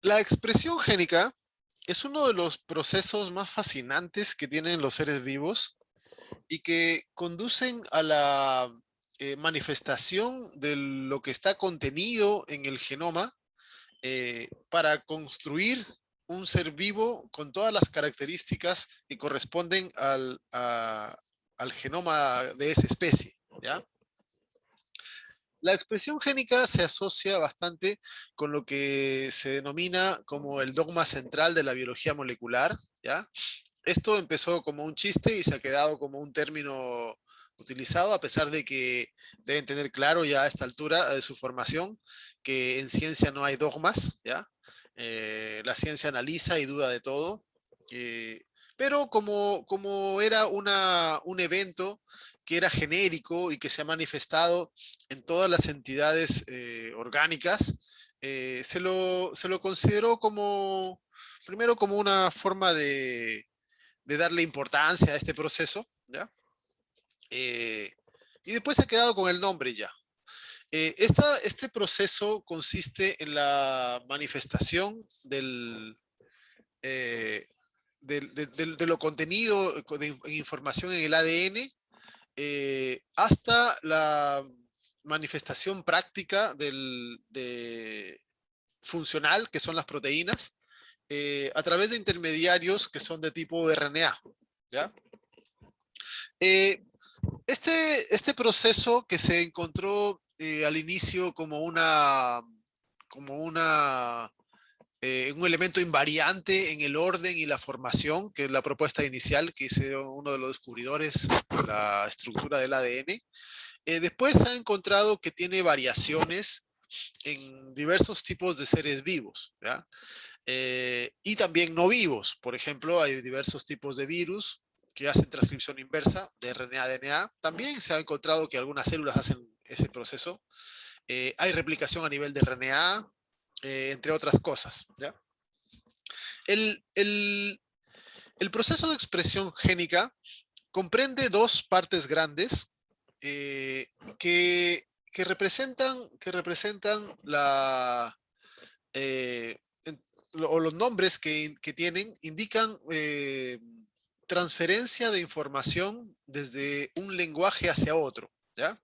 La expresión génica es uno de los procesos más fascinantes que tienen los seres vivos y que conducen a la manifestación de lo que está contenido en el genoma para construir un ser vivo con todas las características que corresponden al genoma de esa especie, ¿ya? La expresión génica se asocia bastante con lo que se denomina como el dogma central de la biología molecular, ¿ya? Esto empezó como un chiste y se ha quedado como un término utilizado, a pesar de que deben tener claro ya a esta altura de su formación que en ciencia no hay dogmas, ¿ya? La ciencia analiza y duda de todo, eh, pero como era un evento que era genérico y que se ha manifestado en todas las entidades orgánicas, se lo consideró como, primero como una forma de darle importancia a este proceso, ¿ya? Eh, y después se ha quedado con el nombre ya. Este proceso consiste en la manifestación eh, de lo contenido de información en el ADN hasta la manifestación práctica funcional, que son las proteínas, a través de intermediarios que son de tipo RNA, ¿ya? Eh, este proceso que se encontró al inicio como un elemento invariante en el orden y la formación, que es la propuesta inicial que hizo uno de los descubridores de la estructura del ADN. Después se ha encontrado que tiene variaciones en diversos tipos de seres vivos, ¿ya? Y también no vivos. Por ejemplo, hay diversos tipos de virus que hacen transcripción inversa de RNA a DNA. También se ha encontrado que algunas células hacen ese proceso. Hay replicación a nivel de RNA, entre otras cosas, ¿ya? El, el, el proceso de expresión génica comprende dos partes grandes eh, que representan eh, o los nombres que tienen indican transferencia de información desde un lenguaje hacia otro, ¿ya?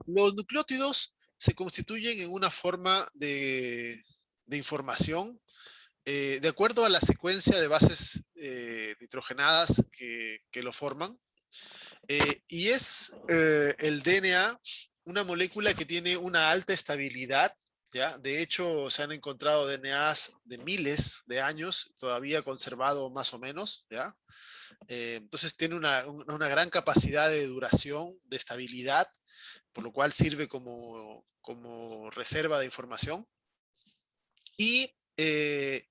Los nucleótidos se constituyen en una forma de información de acuerdo a la secuencia de bases nitrogenadas que lo forman. Y es el DNA una molécula que tiene una alta estabilidad, ¿ya? De hecho, se han encontrado DNAs de miles de años, todavía conservado más o menos, ¿ya? Entonces tiene una gran capacidad de duración, de estabilidad, por lo cual sirve como reserva de información. Y el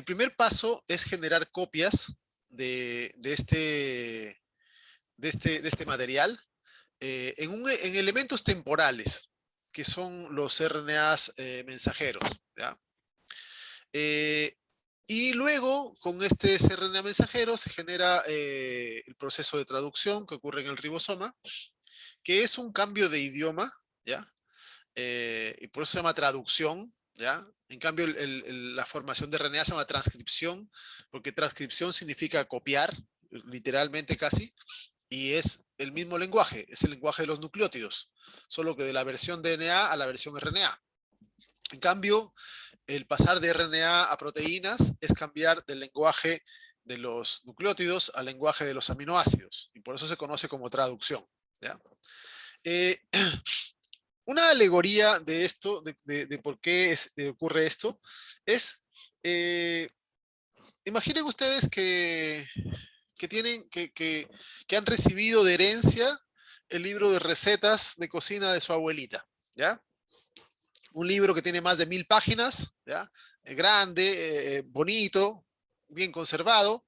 primer paso es generar copias de este material en elementos temporales, que son los RNAs mensajeros, ¿ya? Eh, y luego, con este RNA mensajero, se genera el proceso de traducción que ocurre en el ribosoma, que es un cambio de idioma, ¿ya? Y por eso se llama traducción, ¿ya? En cambio, la formación de RNA se llama transcripción, porque transcripción significa copiar, literalmente casi, y es el mismo lenguaje, es el lenguaje de los nucleótidos, solo que de la versión DNA a la versión RNA. En cambio, el pasar de RNA a proteínas es cambiar del lenguaje de los nucleótidos al lenguaje de los aminoácidos, y por eso se conoce como traducción, ¿ya? Eh, una alegoría de esto, de por qué ocurre esto, es, eh, imaginen ustedes que han recibido de herencia el libro de recetas de cocina de su abuelita, ¿ya? Un libro que tiene más de 1000 páginas, ¿ya? Grande, bonito, bien conservado,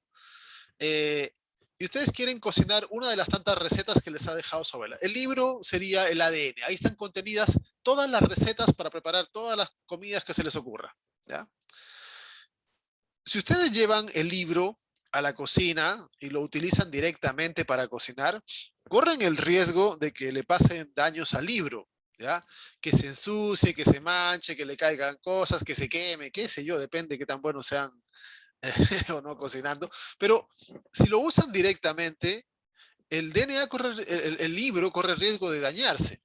eh, y ustedes quieren cocinar una de las tantas recetas que les ha dejado su abuela. El libro sería el ADN. Ahí están contenidas todas las recetas para preparar todas las comidas que se les ocurra, ¿ya? Si ustedes llevan el libro a la cocina y lo utilizan directamente para cocinar, corren el riesgo de que le pasen daños al libro, ¿ya? Que se ensucie, que se manche, que le caigan cosas, que se queme, qué sé yo, depende de qué tan buenos sean o no cocinando. Pero si lo usan directamente, el DNA corre, el libro corre riesgo de dañarse.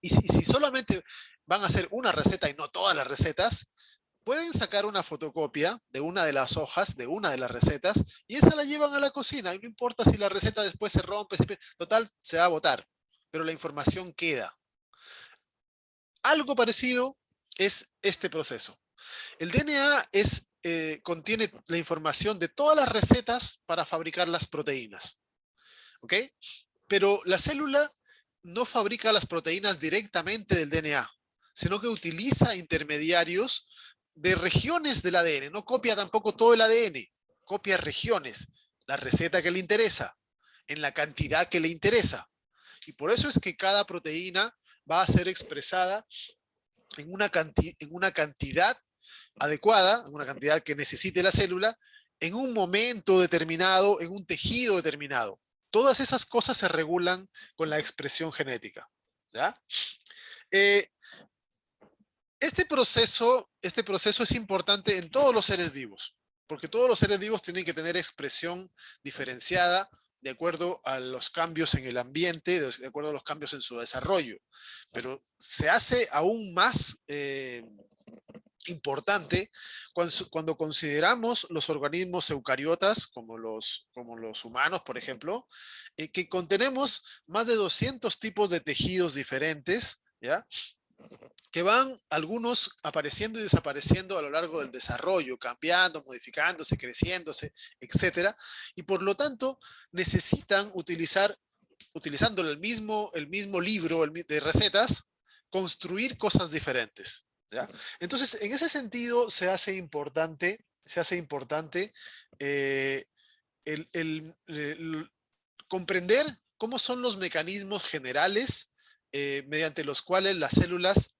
Y si solamente van a hacer una receta y no todas las recetas, pueden sacar una fotocopia de una de las hojas, de una de las recetas, y esa la llevan a la cocina. Y no importa si la receta después se rompe, total, se va a botar. Pero la información queda. Algo parecido es este proceso. El DNA contiene la información de todas las recetas para fabricar las proteínas. ¿Ok? Pero la célula no fabrica las proteínas directamente del DNA, sino que utiliza intermediarios de regiones del ADN. No copia tampoco todo el ADN, copia regiones, la receta que le interesa, en la cantidad que le interesa. Y por eso es que cada proteína va a ser expresada en una cantidad adecuada, en una cantidad que necesite la célula, en un momento determinado, en un tejido determinado. Todas esas cosas se regulan con la expresión genética. ¿Ya? Eh, este proceso es importante en todos los seres vivos, porque todos los seres vivos tienen que tener expresión diferenciada de acuerdo a los cambios en el ambiente, de acuerdo a los cambios en su desarrollo. Pero se hace aún más importante cuando consideramos los organismos eucariotas, como los humanos, por ejemplo, que contenemos más de 200 tipos de tejidos diferentes, ¿ya? Que van algunos apareciendo y desapareciendo a lo largo del desarrollo, cambiando, modificándose, creciéndose, etcétera, y por lo tanto necesitan utilizando el mismo libro de recetas, construir cosas diferentes. ¿Ya? Entonces, en ese sentido, se hace importante eh, el comprender cómo son los mecanismos generales mediante los cuales las células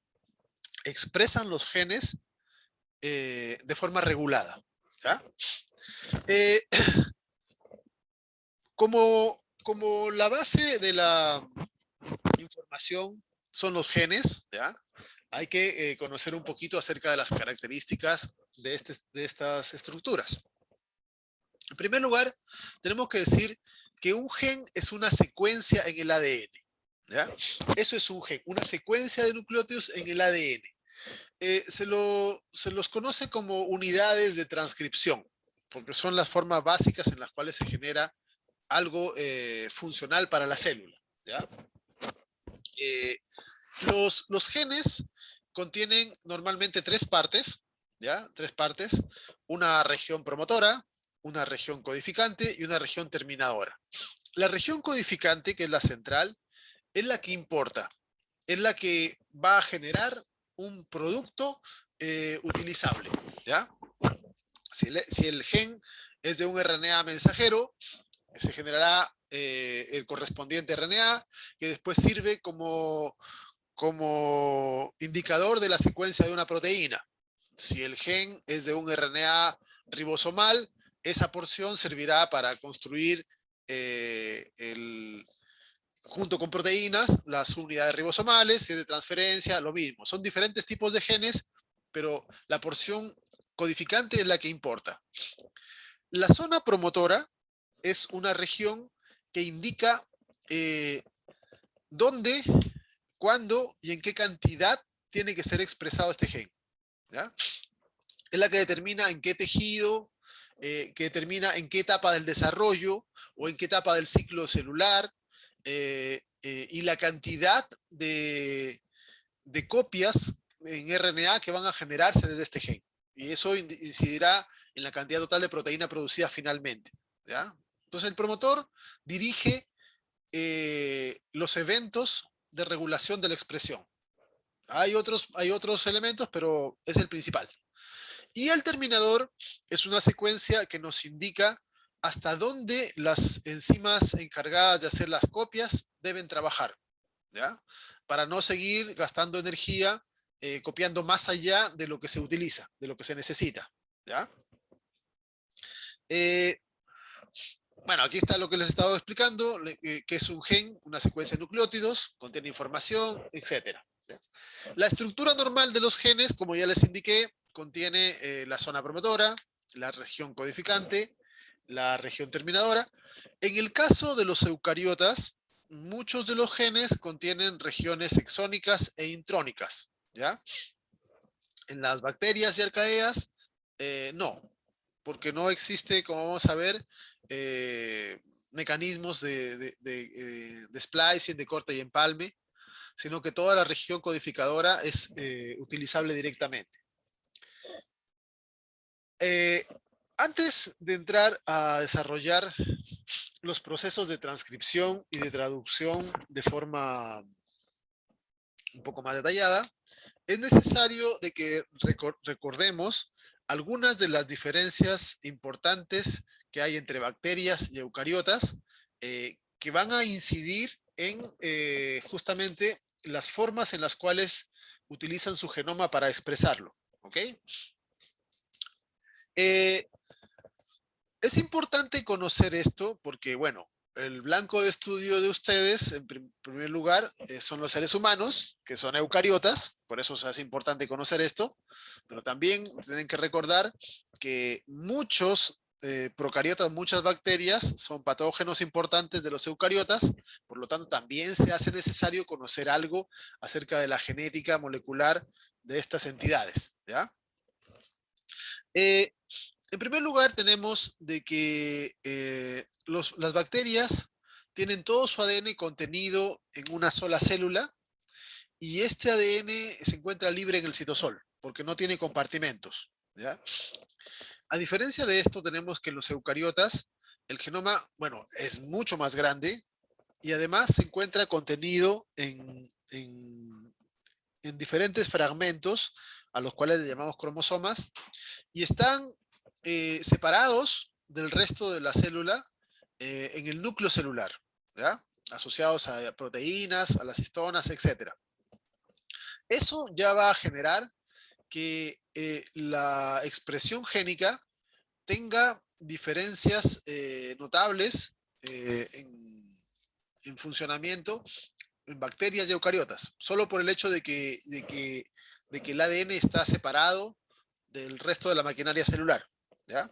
expresan los genes de forma regulada. ¿Ya? Eh, como la base de la información son los genes, ¿ya? Hay que conocer un poquito acerca de las características de estas estructuras. En primer lugar, tenemos que decir que un gen es una secuencia en el ADN. ¿Ya? Eso es un gen, una secuencia de nucleótidos en el ADN. Se los conoce como unidades de transcripción, porque son las formas básicas en las cuales se genera algo funcional para la célula. ¿Ya? Los genes contienen normalmente tres partes, ¿ya? Tres partes, una región promotora, una región codificante y una región terminadora. La región codificante, que es la central, es la que importa, es la que va a generar un producto utilizable, ¿ya? Si el gen es de un RNA mensajero, se generará el correspondiente RNA, que después sirve como indicador de la secuencia de una proteína. Si el gen es de un RNA ribosomal, esa porción servirá para construir junto con proteínas las unidades ribosomales. Si es de transferencia, lo mismo. Son diferentes tipos de genes, pero la porción codificante es la que importa. La zona promotora es una región que indica dónde, cuándo y en qué cantidad tiene que ser expresado este gen. ¿Ya? Es la que determina en qué tejido, que determina en qué etapa del desarrollo o en qué etapa del ciclo celular y la cantidad de copias en RNA que van a generarse desde este gen. Y eso incidirá en la cantidad total de proteína producida finalmente. ¿Ya? Entonces el promotor dirige los eventos de regulación de la expresión. Hay otros elementos, pero es el principal. Y el terminador es una secuencia que nos indica hasta dónde las enzimas encargadas de hacer las copias deben trabajar, ¿ya? Para no seguir gastando energía copiando más allá de lo que se utiliza, de lo que se necesita, ¿ya? Eh, bueno, aquí está lo que les he estado explicando, que es un gen, una secuencia de nucleótidos, contiene información, etcétera. La estructura normal de los genes, como ya les indiqué, contiene la zona promotora, la región codificante, la región terminadora. En el caso de los eucariotas, muchos de los genes contienen regiones exónicas e intrónicas, ¿ya? En las bacterias y arcaeas, no, porque no existe, como vamos a ver, mecanismos de splicing, de corte y empalme, sino que toda la región codificadora es utilizable directamente. Eh, Antes de entrar a desarrollar los procesos de transcripción y de traducción de forma un poco más detallada, es necesario de que recordemos algunas de las diferencias importantes que hay entre bacterias y eucariotas que van a incidir en justamente las formas en las cuales utilizan su genoma para expresarlo. ¿Ok? Eh, es importante conocer esto porque, bueno, el blanco de estudio de ustedes, en primer lugar, son los seres humanos, que son eucariotas, por eso es importante conocer esto, pero también tienen que recordar que muchos procariotas, muchas bacterias son patógenos importantes de los eucariotas, por lo tanto también se hace necesario conocer algo acerca de la genética molecular de estas entidades, ¿ya? Eh, en primer lugar, tenemos de que las bacterias tienen todo su ADN contenido en una sola célula y este ADN se encuentra libre en el citosol porque no tiene compartimentos, ¿ya? A diferencia de esto, tenemos que en los eucariotas el genoma, bueno, es mucho más grande y además se encuentra contenido en diferentes fragmentos a los cuales le llamamos cromosomas y están separados del resto de la célula en el núcleo celular, ¿ya? Asociados a proteínas, a las histonas, etc. Eso ya va a generar que la expresión génica tenga diferencias notables en funcionamiento en bacterias y eucariotas, solo por el hecho de que el ADN está separado del resto de la maquinaria celular, ¿ya?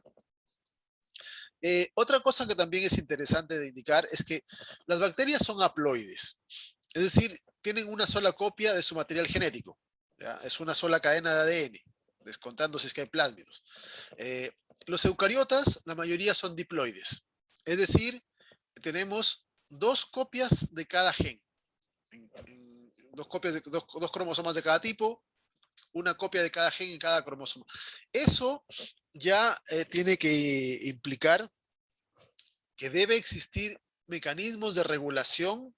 Otra cosa que también es interesante de indicar es que las bacterias son haploides, es decir, tienen una sola copia de su material genético, ¿ya? Es una sola cadena de ADN, descontando si es que hay plásmidos. Eh, los eucariotas, la mayoría son diploides, es decir, tenemos dos copias de cada gen, dos copias de dos cromosomas de cada tipo, una copia de cada gen en cada cromosoma. Eso ya tiene que implicar que debe existir mecanismos de regulación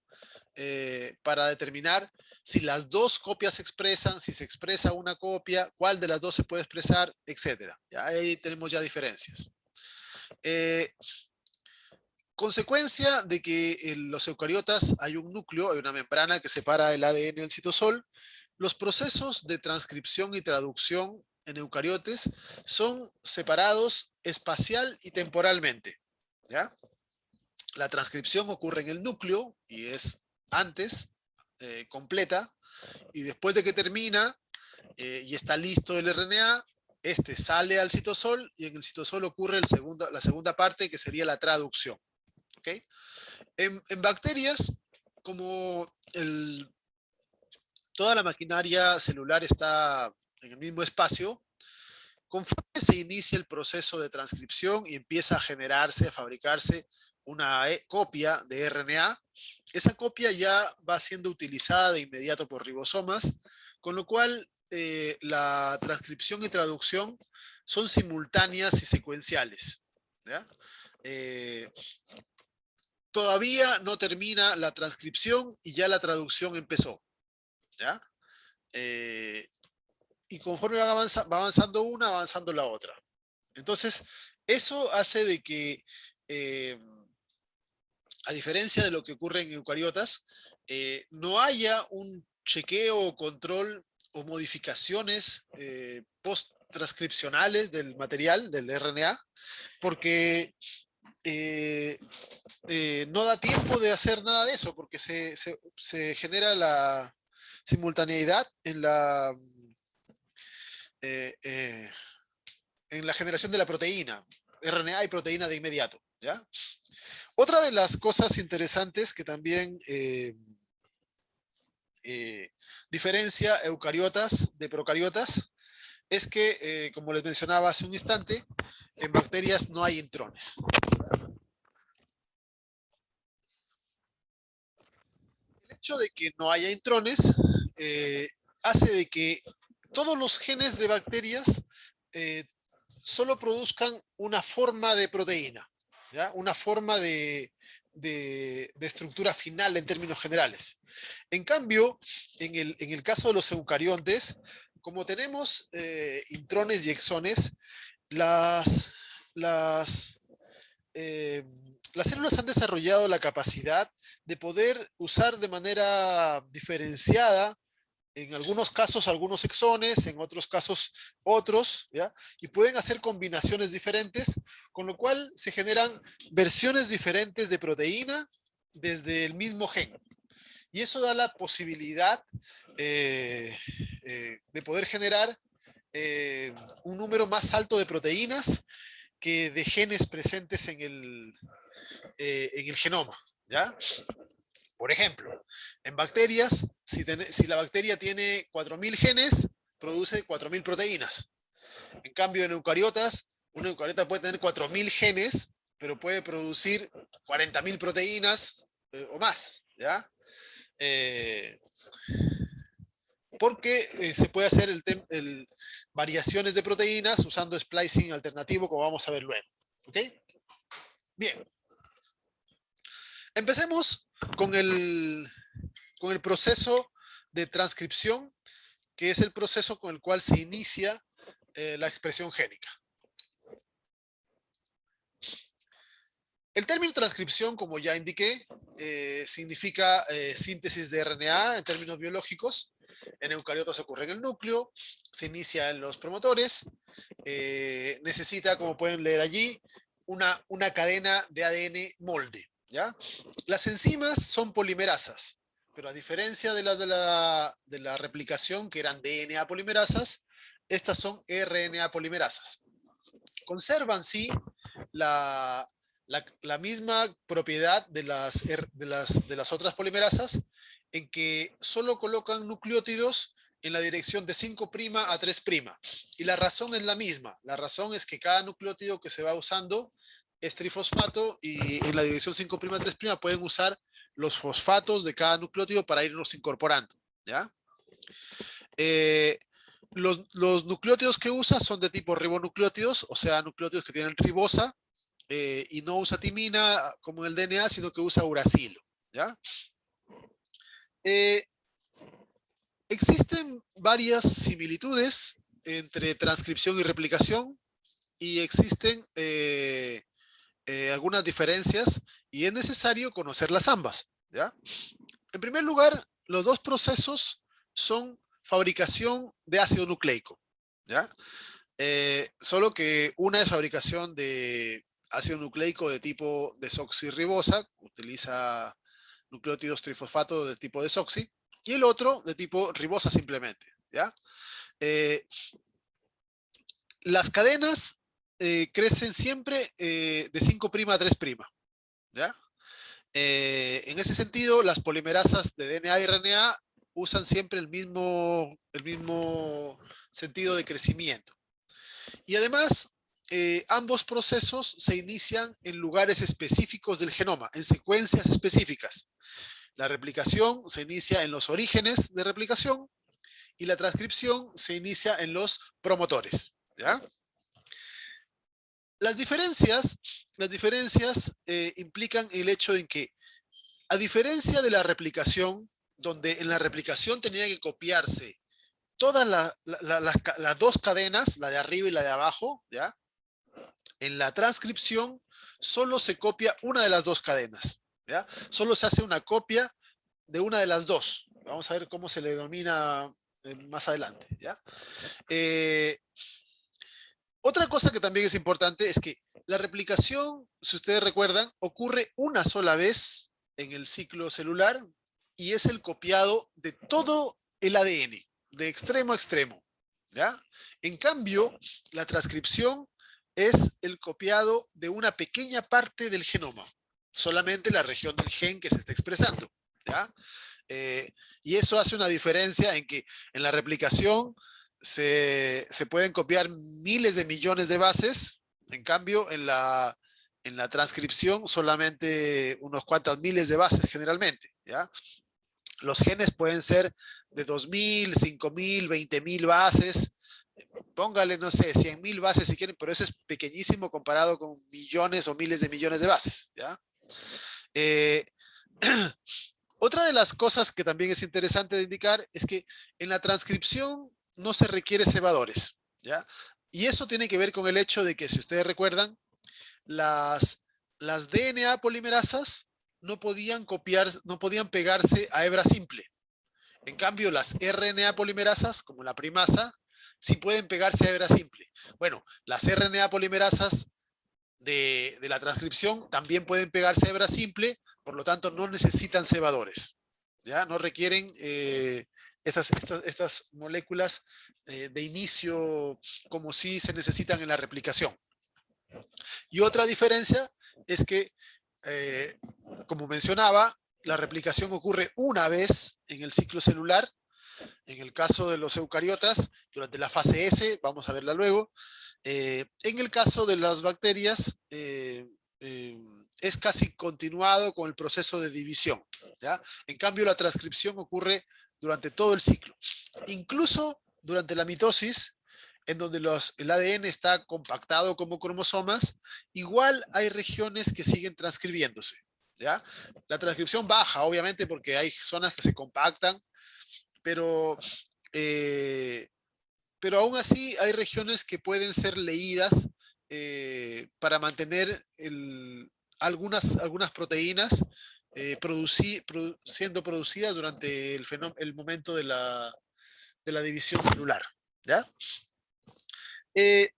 para determinar si las dos copias se expresan, si se expresa una copia, cuál de las dos se puede expresar, etcétera. Ya ahí tenemos ya diferencias. Consecuencia de que en los eucariotas hay un núcleo, hay una membrana que separa el ADN del citosol, los procesos de transcripción y traducción en eucariotes son separados espacial y temporalmente, ¿ya? La transcripción ocurre en el núcleo y es antes, completa, y después de que termina y está listo el RNA, este sale al citosol y en el citosol ocurre la segunda parte que sería la traducción. ¿Okay? En bacterias, como toda la maquinaria celular está en el mismo espacio, conforme se inicia el proceso de transcripción y empieza a generarse, a fabricarse una copia de RNA, esa copia ya va siendo utilizada de inmediato por ribosomas, con lo cual la transcripción y traducción son simultáneas y secuenciales, ¿ya? Todavía no termina la transcripción y ya la traducción empezó, ¿ya? Y conforme va avanzando una, va avanzando la otra. Entonces, eso hace de que, a diferencia de lo que ocurre en eucariotas, no haya un chequeo o control o modificaciones post-transcripcionales del material, del RNA, porque no da tiempo de hacer nada de eso porque se genera la simultaneidad eh, eh, en la generación de la proteína, RNA y proteína de inmediato, ¿ya? Otra de las cosas interesantes que también diferencia eucariotas de procariotas es que, como les mencionaba hace un instante, en bacterias no hay intrones. El hecho de que no haya intrones hace de que todos los genes de bacterias solo produzcan una forma de proteína, ¿ya? Una forma de estructura final en términos generales. En cambio, en el caso de los eucariontes, como tenemos intrones y exones, las, las, eh, las células han desarrollado la capacidad de poder usar de manera diferenciada, en algunos casos algunos exones, en otros casos otros, ¿ya? Y pueden hacer combinaciones diferentes, con lo cual se generan versiones diferentes de proteína desde el mismo gen. Y eso da la posibilidad de poder generar un número más alto de proteínas que de genes presentes en el genoma, ¿ya? Por ejemplo, en bacterias, si la bacteria tiene 4.000 genes, produce 4.000 proteínas. En cambio, en eucariotas, una eucariota puede tener 4.000 genes, pero puede producir 40.000 proteínas o más, ¿ya? Eh, porque se puede hacer variaciones de proteínas usando splicing alternativo, como vamos a ver luego. ¿Ok? Bien. Empecemos con el proceso de transcripción, que es el proceso con el cual se inicia la expresión génica. El término transcripción, como ya indiqué, significa síntesis de RNA en términos biológicos. En eucariotas ocurre en el núcleo, se inicia en los promotores, necesita, como pueden leer allí, una cadena de ADN molde, ¿ya? Las enzimas son polimerasas, pero a diferencia de las de la replicación, que eran DNA polimerasas, estas son RNA polimerasas. Conservan, sí, la misma propiedad de las otras polimerasas, en que solo colocan nucleótidos en la dirección de 5' a 3'. Y la razón es la misma. La razón es que cada nucleótido que se va usando es trifosfato y en la dirección 5' a 3' pueden usar los fosfatos de cada nucleótido para irlos incorporando, ¿ya? Los nucleótidos que usa son de tipo ribonucleótidos, o sea, nucleótidos que tienen ribosa, y no usa timina como en el DNA, sino que usa uracilo, ¿ya? Existen varias similitudes entre transcripción y replicación y existen algunas diferencias y es necesario conocerlas ambas, ¿ya? En primer lugar, los dos procesos son fabricación de ácido nucleico, ¿ya? Solo que una es fabricación de ácido nucleico de tipo desoxirribosa, utiliza nucleótidos trifosfato de tipo desoxi, y el otro de tipo ribosa simplemente, ¿ya? Las cadenas crecen siempre de 5' a 3', ¿ya? En ese sentido, las polimerasas de DNA y RNA usan siempre el mismo sentido de crecimiento. Y además, ambos procesos se inician en lugares específicos del genoma, en secuencias específicas. La replicación se inicia en los orígenes de replicación y la transcripción se inicia en los promotores, ¿ya? Las diferencias implican el hecho de que, a diferencia de la replicación, donde en la replicación tenía que copiarse todas las dos cadenas, la de arriba y la de abajo, ¿ya? En la transcripción solo se copia una de las dos cadenas, ¿ya? Solo se hace una copia de una de las dos. Vamos a ver cómo se le denomina más adelante, ¿ya? Otra cosa que también es importante es que la replicación, si ustedes recuerdan, ocurre una sola vez en el ciclo celular y es el copiado de todo el ADN, de extremo a extremo, ¿ya? En cambio, la transcripción es el copiado de una pequeña parte del genoma, solamente la región del gen que se está expresando, ¿ya? Y eso hace una diferencia en que en la replicación se pueden copiar miles de millones de bases, en cambio en la transcripción solamente unos cuantos miles de bases generalmente, ¿ya? Los genes pueden ser de 2000, 5000, 20.000 bases, póngale, no sé, 100.000 bases si quieren, pero eso es pequeñísimo comparado con millones o miles de millones de bases, ¿ya? Eh, Otra de las cosas que también es interesante de indicar es que en la transcripción no se requiere cebadores, ¿ya? Y eso tiene que ver con el hecho de que, si ustedes recuerdan, las, las DNA polimerasas no podían copiar, no podían pegarse a hebra simple. En cambio, las RNA polimerasas, como la primasa, sí pueden pegarse a hebra simple. Bueno, las RNA polimerasas de la transcripción también pueden pegarse a hebra simple, por lo tanto no necesitan cebadores, ¿ya? No requieren estas moléculas de inicio como si se necesitan en la replicación. Y otra diferencia es que, como mencionaba, la replicación ocurre una vez en el ciclo celular. En el caso de los eucariotas, durante la fase S, vamos a verla luego. En el caso de las bacterias, es casi continuado con el proceso de división, ¿ya? En cambio, la transcripción ocurre durante todo el ciclo. Incluso durante la mitosis, en donde el ADN está compactado como cromosomas, igual hay regiones que siguen transcribiéndose, ¿ya? La transcripción baja, obviamente, porque hay zonas que se compactan, pero eh, pero aún así hay regiones que pueden ser leídas para mantener algunas proteínas siendo producidas durante el momento de la división celular, ¿ya? Eh,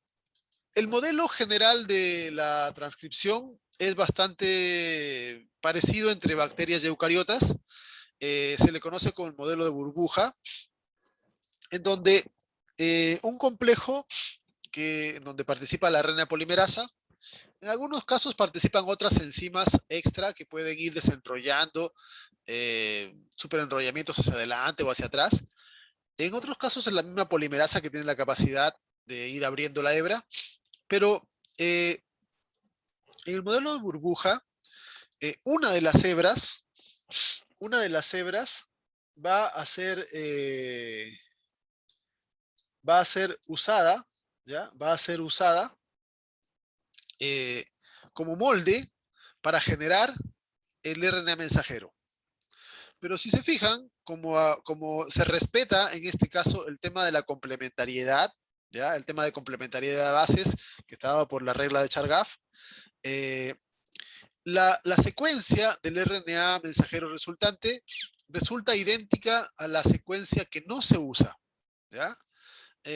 el modelo general de la transcripción es bastante parecido entre bacterias y eucariotas. Se le conoce como el modelo de burbuja, en donde un complejo en donde participa la RNA polimerasa. En algunos casos participan otras enzimas extra que pueden ir desenrollando superenrollamientos hacia adelante o hacia atrás. En otros casos es la misma polimerasa que tiene la capacidad de ir abriendo la hebra, pero en el modelo de burbuja, una de las hebras, una de las hebras va a ser, va a ser usada, ¿ya? Va a ser usada eh, como molde para generar el RNA mensajero. Pero si se fijan, como se respeta en este caso el tema de la complementariedad, ¿ya? El tema de complementariedad de bases que está dado por la regla de Chargaff, eh, la secuencia del RNA mensajero resultante resulta idéntica a la secuencia que no se usa, ¿ya?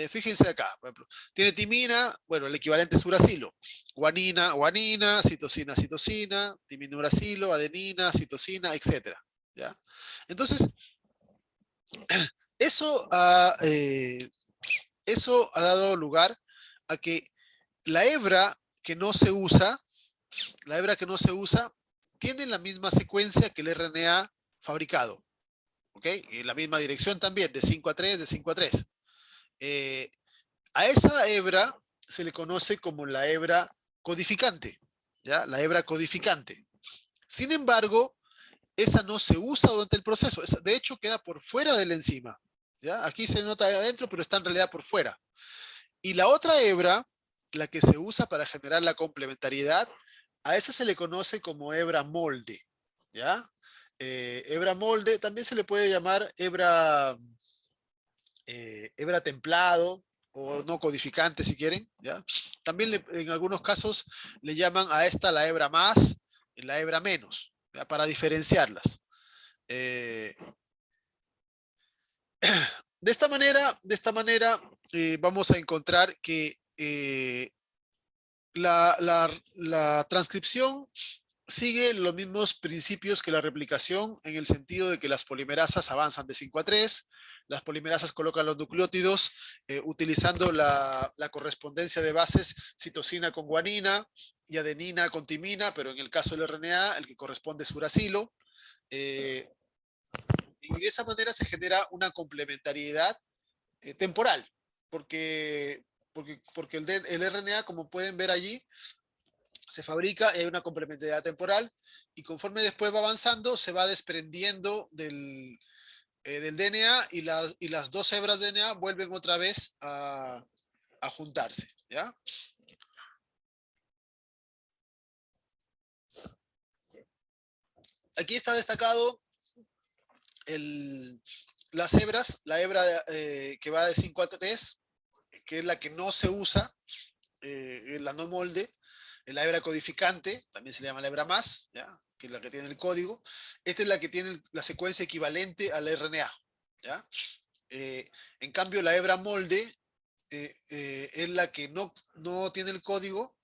Fíjense acá, por ejemplo, tiene timina, bueno, el equivalente es uracilo, guanina, guanina, citosina, citosina, timinuracilo, adenina, citosina, etcétera, ¿ya? Entonces, eso eso ha dado lugar a que la hebra que no se usa, la hebra que no se usa, tiene la misma secuencia que el RNA fabricado, ¿ok? Y la misma dirección también, de 5 a 3, de 5 a 3. Eh, A esa hebra se le conoce como la hebra codificante, ¿ya? La hebra codificante. Sin embargo, esa no se usa durante el proceso. De hecho, queda por fuera de la enzima, ¿ya? Aquí se nota ahí adentro, pero está en realidad por fuera. Y la otra hebra, la que se usa para generar la complementariedad, a esa se le conoce como hebra molde, ¿ya? Hebra molde, también se le puede llamar hebra templado o no codificante si quieren, ¿ya? También en algunos casos le llaman a esta la hebra más y la hebra menos, ¿ya? Para diferenciarlas. Eh, de esta manera vamos a encontrar que eh, la transcripción sigue los mismos principios que la replicación en el sentido de que las polimerasas avanzan de 5 a 3, las polimerasas colocan los nucleótidos utilizando la correspondencia de bases citosina con guanina y adenina con timina, pero en el caso del RNA el que corresponde es uracilo. Eh, y de esa manera se genera una complementariedad temporal, porque, porque el RNA, como pueden ver allí, se fabrica y hay una complementariedad temporal y conforme después va avanzando se va desprendiendo del DNA y las dos hebras de DNA vuelven otra vez a juntarse, ¿ya? Aquí está destacado el, las hebras, la hebra que va de 5 a 3, que es la que no se usa, la no molde, la hebra codificante, también se le llama la hebra más, ¿ya? Que es la que tiene el código. Esta es la que tiene la secuencia equivalente al RNA, ¿ya? Eh, en cambio, la hebra molde es la que no tiene el código,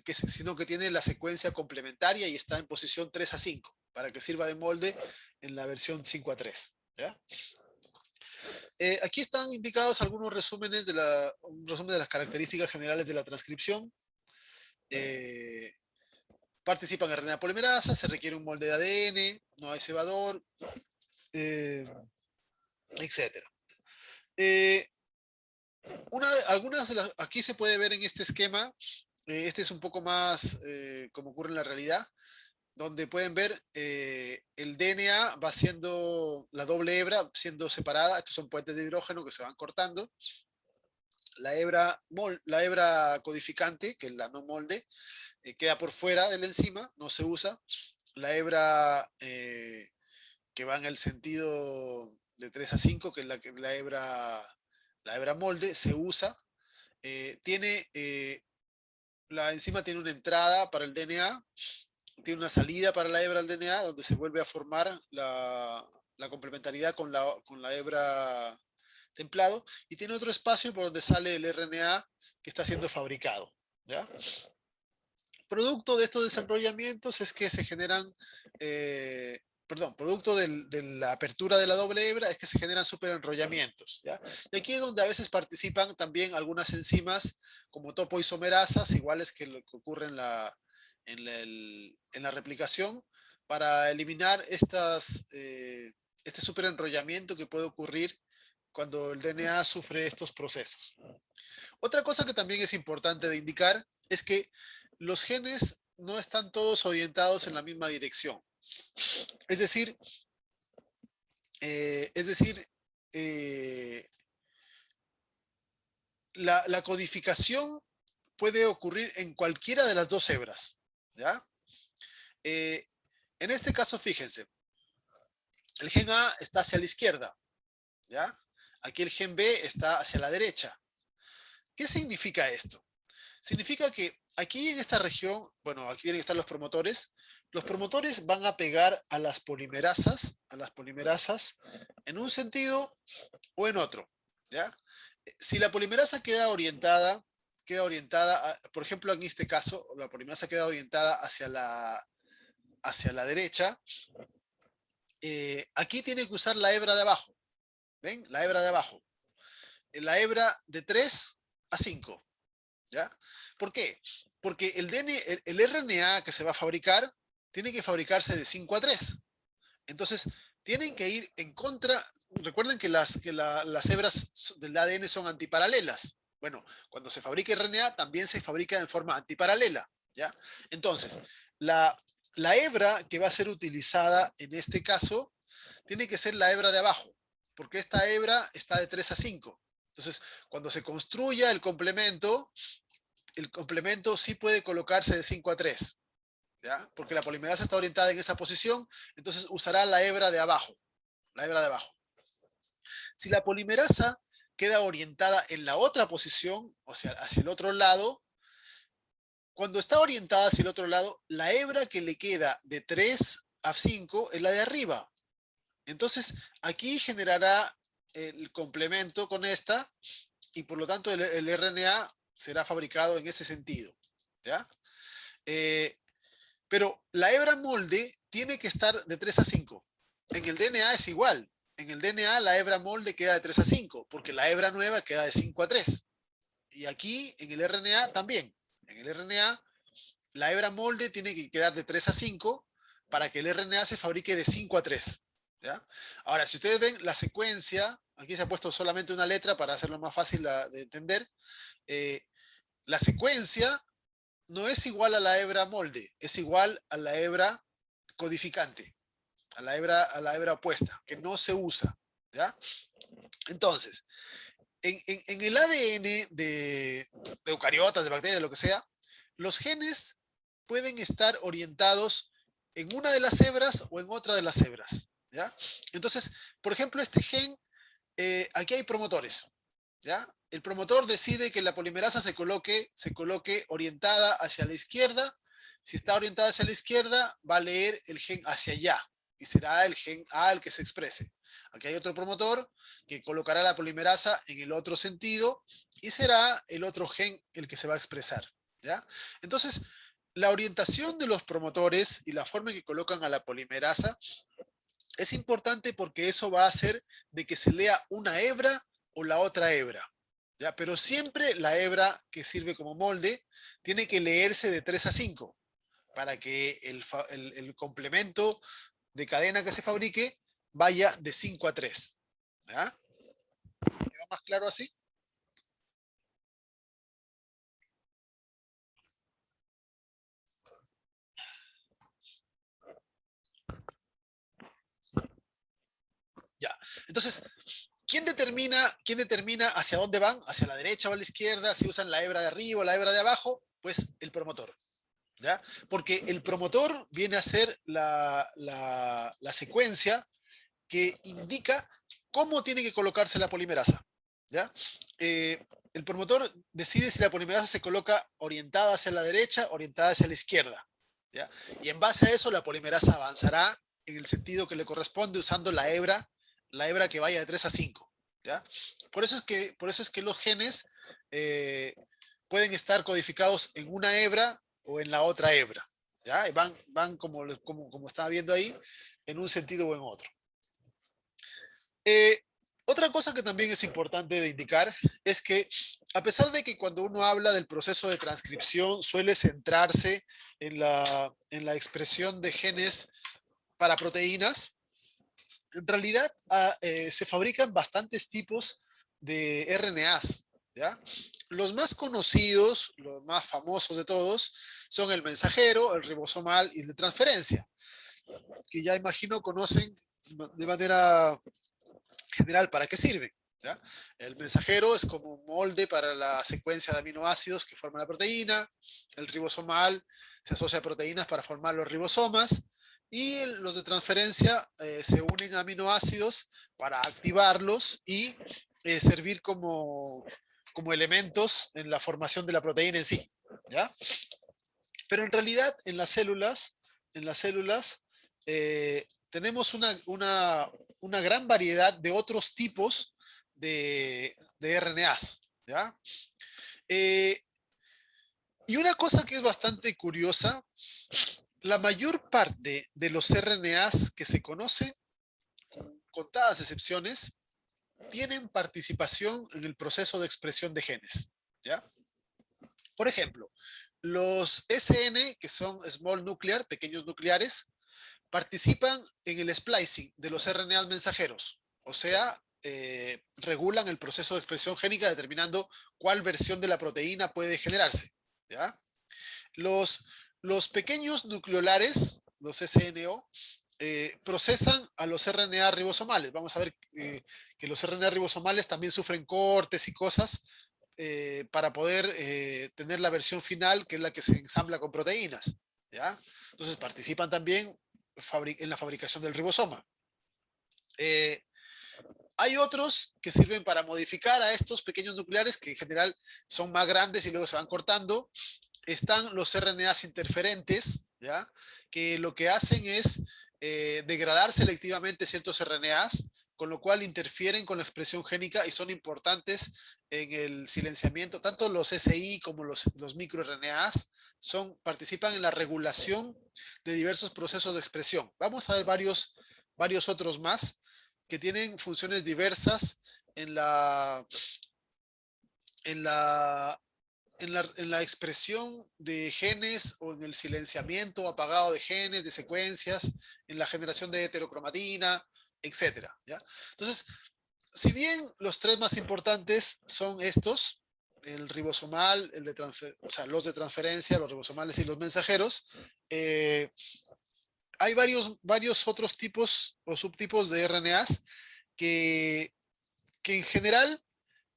sino que tiene la secuencia complementaria y está en posición 3 a 5, para que sirva de molde en la versión 5 a 3. ¿Ya? Aquí están indicados algunos resúmenes un resumen de las características generales de la transcripción. Eh, Participan en RNA polimerasa, se requiere un molde de ADN, no hay cebador, etc. Algunas de aquí se puede ver en este esquema, este es un poco más como ocurre en la realidad, donde pueden ver el DNA va siendo la doble hebra siendo separada, estos son puentes de hidrógeno que se van cortando, la hebra codificante, que es la no molde, queda por fuera de la enzima, no se usa, la hebra que va en el sentido de 3 a 5, que es la hebra molde, se usa, tiene la enzima tiene una entrada para el DNA, tiene una salida para la hebra del DNA, donde se vuelve a formar la complementariedad con la hebra templado, y tiene otro espacio por donde sale el RNA que está siendo fabricado. ¿Ya? Producto de estos desenrollamientos es que se generan, producto de la apertura de la doble hebra es que se generan superenrollamientos. ¿Ya? Y aquí es donde a veces participan también algunas enzimas como topoisomerasas, iguales que lo que ocurre en la replicación, para eliminar este superenrollamiento que puede ocurrir cuando el DNA sufre estos procesos. Otra cosa que también es importante de indicar es que los genes no están todos orientados en la misma dirección. Es decir, eh, es decir eh, la codificación puede ocurrir en cualquiera de las dos hebras. ¿Ya? Eh, en este caso, fíjense, el gen A está hacia la izquierda. ¿Ya? Aquí el gen B está hacia la derecha. ¿Qué significa esto? Significa que aquí en esta región, bueno, aquí tienen que estar los promotores van a pegar a las polimerasas en un sentido o en otro, ¿ya? Si la polimerasa queda orientada por ejemplo, en este caso, la polimerasa queda orientada hacia la derecha, aquí tiene que usar la hebra de abajo, ¿ven? La hebra de abajo. La hebra de 3 a 5, ¿ya? ¿Por qué? Porque el RNA que se va a fabricar tiene que fabricarse de 5 a 3. Entonces, tienen que ir en contra. Recuerden que las hebras del ADN son antiparalelas. Bueno, cuando se fabrica RNA también se fabrica en forma antiparalela. ¿Ya? Entonces, la hebra que va a ser utilizada en este caso tiene que ser la hebra de abajo, porque esta hebra está de 3 a 5. Entonces, cuando se construya el complemento sí puede colocarse de 5 a 3, ¿ya? Porque la polimerasa está orientada en esa posición, entonces usará la hebra de abajo, la hebra de abajo. Si la polimerasa queda orientada en la otra posición, o sea, hacia el otro lado, cuando está orientada hacia el otro lado, la hebra que le queda de 3 a 5 es la de arriba. Entonces, aquí generará el complemento con esta y por lo tanto el RNA será fabricado en ese sentido, ¿ya? Pero la hebra molde tiene que estar de 3 a 5. En el DNA es igual. En el DNA la hebra molde queda de 3 a 5, porque la hebra nueva queda de 5 a 3. Y aquí en el RNA también. En el RNA la hebra molde tiene que quedar de 3 a 5 para que el RNA se fabrique de 5 a 3. ¿Ya? Ahora, si ustedes ven la secuencia, aquí se ha puesto solamente una letra para hacerlo más fácil de entender. Eh, la secuencia no es igual a la hebra molde, es igual a la hebra codificante, a la hebra opuesta, que no se usa. ¿Ya? Entonces, en el ADN de eucariotas, de bacterias, de lo que sea, los genes pueden estar orientados en una de las hebras o en otra de las hebras. ¿Ya? Entonces, por ejemplo, este gen, aquí hay promotores. ¿Ya? El promotor decide que la polimerasa se coloque orientada hacia la izquierda. Si está orientada hacia la izquierda, va a leer el gen hacia allá y será el gen A el que se exprese. Aquí hay otro promotor que colocará la polimerasa en el otro sentido y será el otro gen el que se va a expresar. ¿Ya? Entonces, la orientación de los promotores y la forma en que colocan a la polimerasa es importante porque eso va a hacer de que se lea una hebra o la otra hebra. ¿Ya? Pero siempre la hebra que sirve como molde tiene que leerse de 3 a 5 para que el complemento de cadena que se fabrique vaya de 5 a 3. ¿Ya? ¿Queda más claro así? Ya. Entonces, quién determina hacia dónde van? ¿Hacia la derecha o a la izquierda? Si usan la hebra de arriba o la hebra de abajo, pues el promotor. ¿Ya? Porque el promotor viene a ser la secuencia que indica cómo tiene que colocarse la polimerasa. ¿Ya? El promotor decide si la polimerasa se coloca orientada hacia la derecha, orientada hacia la izquierda. ¿Ya? Y en base a eso, la polimerasa avanzará en el sentido que le corresponde usando la hebra que vaya de 3 a 5. ¿Ya? Por eso es que los genes pueden estar codificados en una hebra o en la otra hebra. ¿Ya? Y van como estaba viendo ahí, en un sentido o en otro. Eh, Otra cosa que también es importante de indicar es que a pesar de que cuando uno habla del proceso de transcripción suele centrarse en la expresión de genes para proteínas, en realidad se fabrican bastantes tipos de RNAs. ¿Ya? Los más conocidos, los más famosos de todos, son el mensajero, el ribosomal y el de transferencia, que ya imagino conocen de manera general para qué sirve. ¿Ya? El mensajero es como un molde para la secuencia de aminoácidos que forman la proteína. El ribosomal se asocia a proteínas para formar los ribosomas. Y los de transferencia se unen a aminoácidos para activarlos y servir como elementos en la formación de la proteína en sí. ¿Ya? Pero en realidad en las células tenemos una gran variedad de otros tipos de RNAs. ¿Ya? Eh, y una cosa que es bastante curiosa, la mayor parte de los RNAs que se conocen, con contadas excepciones, tienen participación en el proceso de expresión de genes. ¿Ya? Por ejemplo, los SN, que son small nuclear, pequeños nucleares, participan en el splicing de los RNAs mensajeros, o sea, regulan el proceso de expresión génica determinando cuál versión de la proteína puede generarse. ¿Ya? Los, los pequeños nucleolares, los SNO, procesan a los RNA ribosomales. Vamos a ver que los RNA ribosomales también sufren cortes y cosas para poder tener la versión final, que es la que se ensambla con proteínas. ¿Ya? Entonces participan también en la fabricación del ribosoma. Eh, Hay otros que sirven para modificar a estos pequeños nucleares que en general son más grandes y luego se van cortando. Están los RNAs interferentes, ¿ya? Que lo que hacen es degradar selectivamente ciertos RNAs con lo cual interfieren con la expresión génica y son importantes en el silenciamiento. Tanto los SI como los microRNAs participan en la regulación de diversos procesos de expresión. Vamos a ver varios otros más que tienen funciones diversas en la, en la, en la expresión de genes o en el silenciamiento o apagado de genes, de secuencias, en la generación de heterocromatina, etcétera, ¿ya? Entonces, si bien los tres más importantes son estos, el ribosomal, o sea, los de transferencia, los ribosomales y los mensajeros, hay varios otros tipos o subtipos de RNAs que, que en general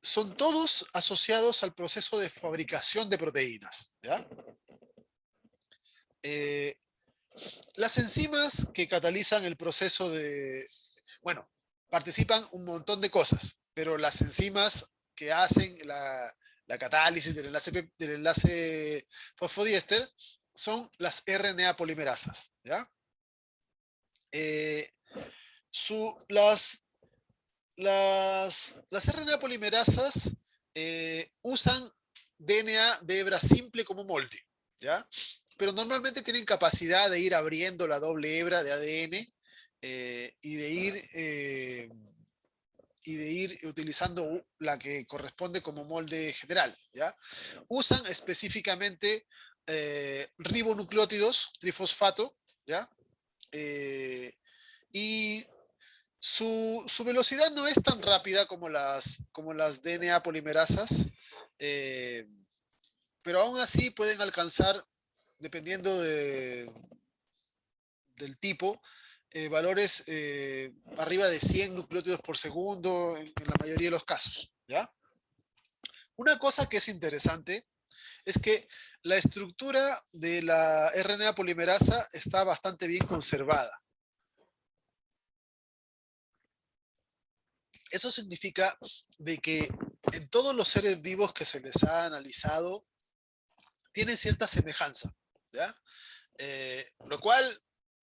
son todos asociados al proceso de fabricación de proteínas, ¿ya? Eh, las enzimas que catalizan el proceso bueno, participan un montón de cosas, pero las enzimas que hacen la catálisis del enlace fosfodiéster son las RNA polimerasas, ¿ya? Eh, su, las RNA polimerasas usan DNA de hebra simple como molde, ¿ya? Pero normalmente tienen capacidad de ir abriendo la doble hebra de ADN y de ir utilizando la que corresponde como molde general, ¿ya? Usan específicamente ribonucleótidos, trifosfato, ¿ya? Eh, y su velocidad no es tan rápida como las DNA polimerasas, eh, pero aún así pueden alcanzar, dependiendo del tipo, valores arriba de 100 nucleótidos por segundo en la mayoría de los casos, ¿ya? Una cosa que es interesante es que la estructura de la RNA polimerasa está bastante bien conservada. Eso significa de que en todos los seres vivos que se les ha analizado, tienen cierta semejanza, ¿ya? Lo cual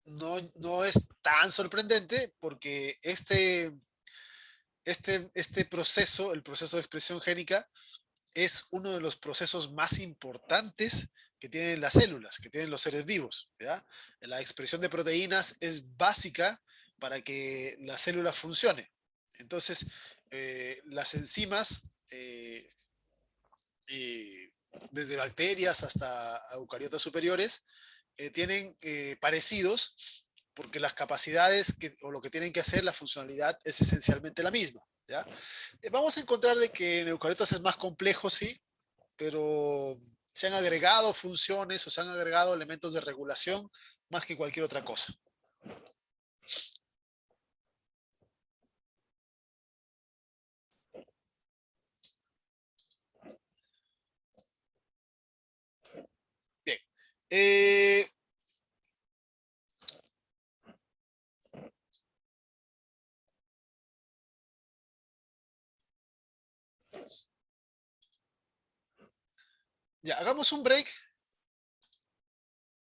no es tan sorprendente porque este proceso, el proceso de expresión génica, es uno de los procesos más importantes que tienen las células, que tienen los seres vivos, ¿ya? La expresión de proteínas es básica para que la célula funcione. Entonces, las enzimas, eh, desde bacterias hasta eucariotas superiores, tienen parecidos porque las capacidades o lo que tienen que hacer, la funcionalidad es esencialmente la misma, ¿ya? Vamos a encontrar de que en eucariotas es más complejo, sí, pero se han agregado funciones o se han agregado elementos de regulación más que cualquier otra cosa. Bien. Eh, ya, hagamos un break